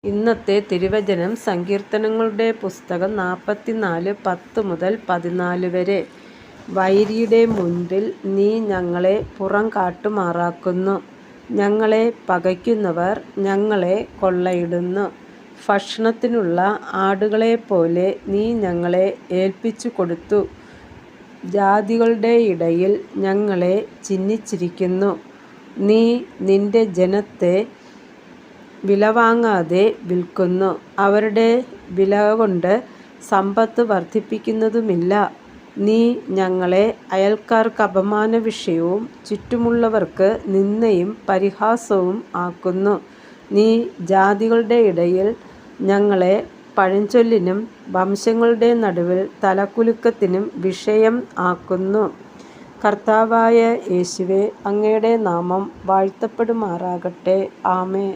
ഇന്നത്തെ തിരുവചനം സങ്കീർത്തനങ്ങളുടെ പുസ്തകം 44:10-14 വരെ. വൈരിയുടെ മുൻപിൽ നീ ഞങ്ങളെ പുറം കാട്ടുമാറാക്കുന്നു. ഞങ്ങളെ പകയ്ക്കുന്നവർ ഞങ്ങളെ കൊള്ളയിടുന്നു. ഭക്ഷണത്തിനുള്ള ആടുകളെപ്പോലെ നീ ഞങ്ങളെ ഏൽപ്പിച്ചു കൊടുത്തു. ജാതികളുടെ ഇടയിൽ ഞങ്ങളെ ചിഹ്നിച്ചിരിക്കുന്നു. നീ നിന്റെ ജനത്തെ വിലവാങ്ങാതെ വിൽക്കുന്നു. അവരുടെ വിലകൊണ്ട് സമ്പത്ത് വർദ്ധിപ്പിക്കുന്നതുമില്ല. നീ ഞങ്ങളെ അയൽക്കാർക്ക് അപമാനവിഷയവും ചുറ്റുമുള്ളവർക്ക് നിന്ദയും പരിഹാസവും ആക്കുന്നു. നീ ജാതികളുടെ ഇടയിൽ ഞങ്ങളെ പഴഞ്ചൊല്ലിനും വംശങ്ങളുടെ നടുവിൽ തലകുലുക്കത്തിനും വിഷയം ആക്കുന്നു. കർത്താവായ യേശുവേ, അങ്ങയുടെ നാമം വാഴ്ത്തപ്പെടുമാറാകട്ടെ. ആമേൻ.